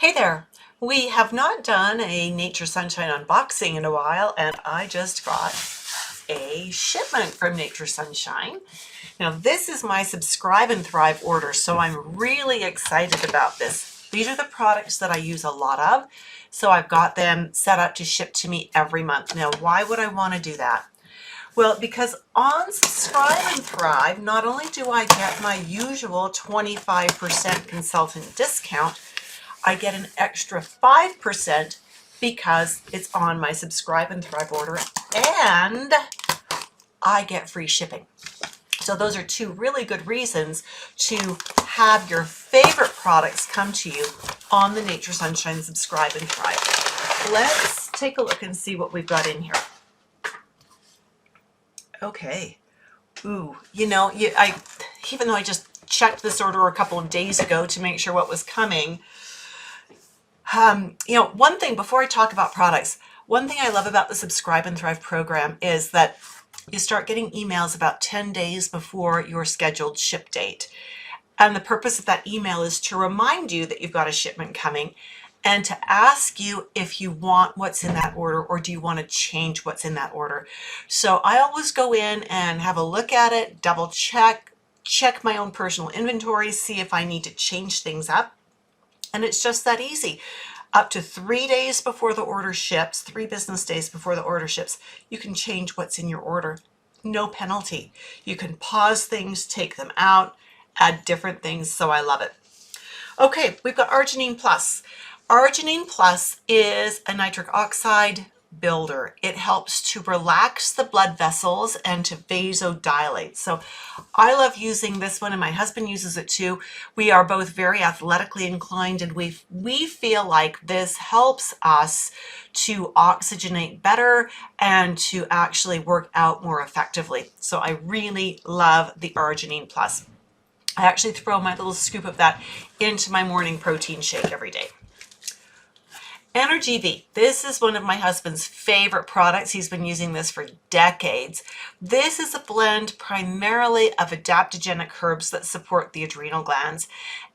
Hey there! We have not done a Nature Sunshine unboxing in a while, and I just got a shipment from Nature Sunshine. Now, this is my Subscribe and Thrive order, so I'm really excited about this. These are the products that I use a lot of, so I've got them set up to ship to me every month. Now, why would I want to do that? Well, because on Subscribe and Thrive, not only do I get my usual 25% consultant discount, I get an extra 5% because it's on my Subscribe and Thrive order, and I get free shipping. So those are two really good reasons to have your favorite products come to you on the Nature Sunshine Subscribe and Thrive. Let's take a look and see what we've got in here. Okay. Ooh, even though I just checked this order a couple of days ago to make sure what was coming, one thing before I talk about products, one thing I love about the Subscribe and Thrive program is that you start getting emails about 10 days before your scheduled ship date. And the purpose of that email is to remind you that you've got a shipment coming and to ask you if you want what's in that order or do you want to change what's in that order. So I always go in and have a look at it, double check my own personal inventory, see if I need to change things up. And it's just that easy. Up to 3 days before the order ships, 3 business days before the order ships, you can change what's in your order. No penalty. You can pause things, take them out, add different things, so I love it. Okay, we've got Arginine Plus. Arginine Plus is a nitric oxide builder. It helps to relax the blood vessels and to vasodilate. So I love using this one, and my husband uses it too. We are both very athletically inclined, and we feel like this helps us to oxygenate better and to actually work out more effectively. So I really love the Arginine Plus. I actually throw my little scoop of that into my morning protein shake every day. Energ-V. This is one of my husband's favorite products. He's been using this for decades. This is a blend primarily of adaptogenic herbs that support the adrenal glands,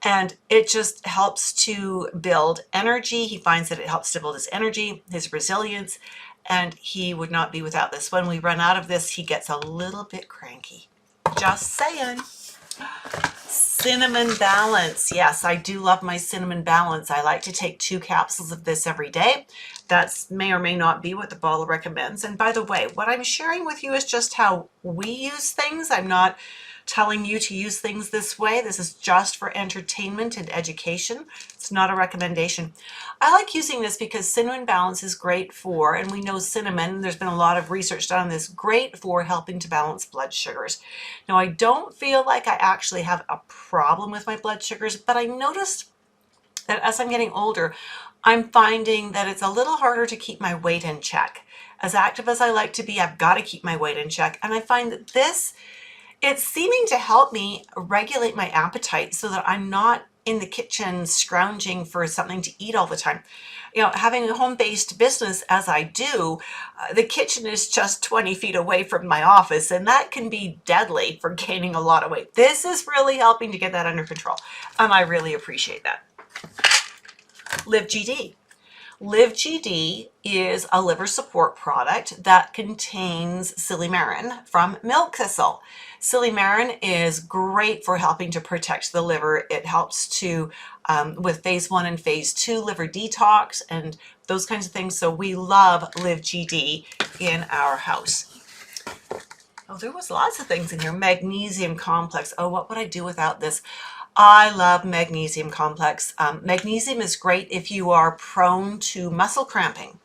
and it just helps to build energy. He finds that it helps to build his energy, his resilience, and he would not be without this. When we run out of this, he gets a little bit cranky. Just saying. Cinnamon Balance. Yes, I do love my Cinnamon Balance. I like to take 2 capsules of this every day. That may or may not be what the bottle recommends. And by the way, what I'm sharing with you is just how we use things. I'm not telling you to use things this way. This is just for entertainment and education. It's not a recommendation. I like using this because Cinnamon Balance is great for, and we know cinnamon, there's been a lot of research done on this, great for helping to balance blood sugars. Now, I don't feel like I actually have a problem with my blood sugars, but I noticed that as I'm getting older, I'm finding that it's a little harder to keep my weight in check. As active as I like to be, I've got to keep my weight in check. And I find that it's seeming to help me regulate my appetite so that I'm not in the kitchen scrounging for something to eat all the time. Having a home-based business as I do, the kitchen is just 20 feet away from my office, and that can be deadly for gaining a lot of weight. This is really helping to get that under control, and I really appreciate that. Liv-GD. Liv-GD is a liver support product that contains silymarin from milk thistle. Silymarin is great for helping to protect the liver. It helps to, with phase 1 and phase 2 liver detox and those kinds of things. So we love Liv-GD in our house. Oh, there was lots of things in here. Magnesium Complex. Oh, what would I do without this? I love Magnesium Complex. Magnesium is great if you are prone to muscle cramping,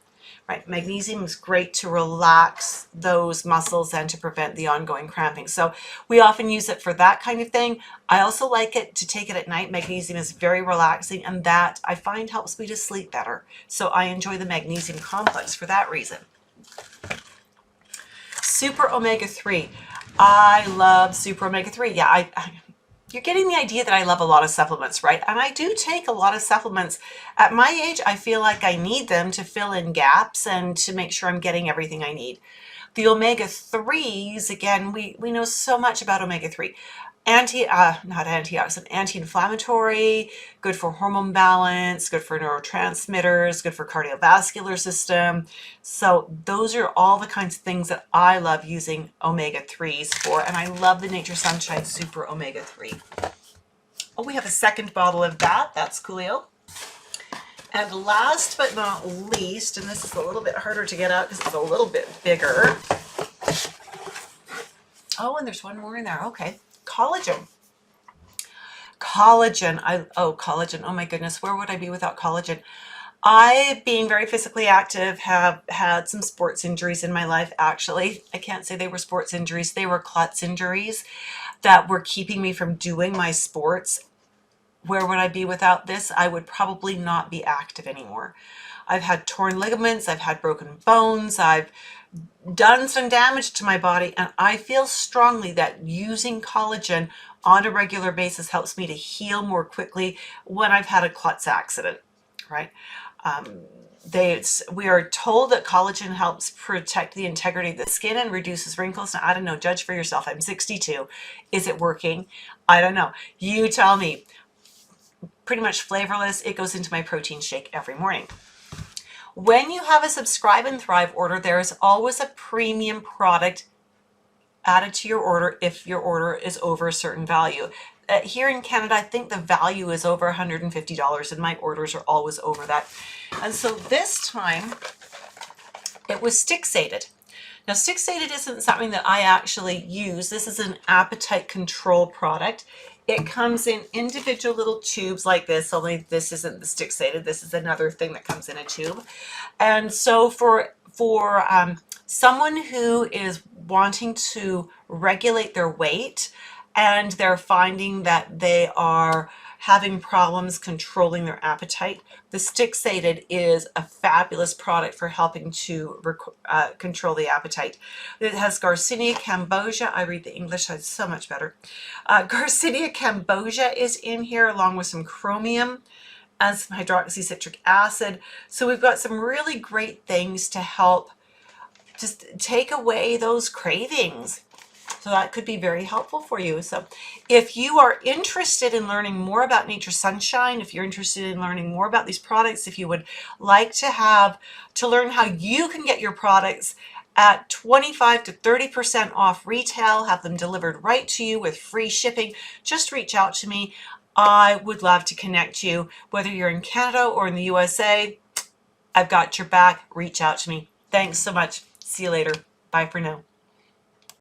right? Magnesium is great to relax those muscles and to prevent the ongoing cramping. So we often use it for that kind of thing. I also like it to take it at night. Magnesium is very relaxing, and that I find helps me to sleep better. So I enjoy the Magnesium Complex for that reason. Super Omega-3. I love Super Omega-3. Yeah, you're getting the idea that I love a lot of supplements, right? And I do take a lot of supplements. At my age, I feel like I need them to fill in gaps and to make sure I'm getting everything I need. The omega-3s, again, we know so much about omega-3. not antioxidant, anti-inflammatory, good for hormone balance, good for neurotransmitters, good for cardiovascular system. So those are all the kinds of things that I love using omega-3s for, and I love the Nature Sunshine Super Omega-3. Oh, we have a second bottle of that. That's coolio. And last but not least, and this is a little bit harder to get out because it's a little bit bigger. Oh, and there's one more in there. Okay. Collagen. Collagen. Collagen. Oh my goodness. Where would I be without collagen? I, being very physically active, have had some sports injuries in my life, actually. I can't say they were sports injuries. They were klutz injuries that were keeping me from doing my sports. Where would I be without this? I would probably not be active anymore. I've had torn ligaments, I've had broken bones, I've done some damage to my body, and I feel strongly that using collagen on a regular basis helps me to heal more quickly when I've had a klutz accident, right? We are told that collagen helps protect the integrity of the skin and reduces wrinkles. Now, I don't know, judge for yourself. I'm 62. Is it working? I don't know. You tell me. Pretty much flavorless. It goes into my protein shake every morning. When you have a Subscribe and Thrive order, there is always a premium product added to your order if your order is over a certain value. Here in Canada, I think the value is over $150, and my orders are always over that. And so this time, it was Stixated. Now, Stixated isn't something that I actually use. This is an appetite control product. It comes in individual little tubes like this, only this isn't the Stixated. This is another thing that comes in a tube. And so for someone who is wanting to regulate their weight and they're finding that they are having problems controlling their appetite, the Stixated is a fabulous product for helping to control the appetite. It has Garcinia cambogia. I read the English, so it's so much better. Garcinia cambogia is in here along with some chromium and some hydroxycitric acid. So we've got some really great things to help just take away those cravings. So that could be very helpful for you. So if you are interested in learning more about Nature Sunshine, if you're interested in learning more about these products, if you would like to learn how you can get your products at 25 to 30% off retail, have them delivered right to you with free shipping, just reach out to me. I would love to connect you, whether you're in Canada or in the USA. I've got your back. Reach out to me. Thanks so much. See you later. Bye for now.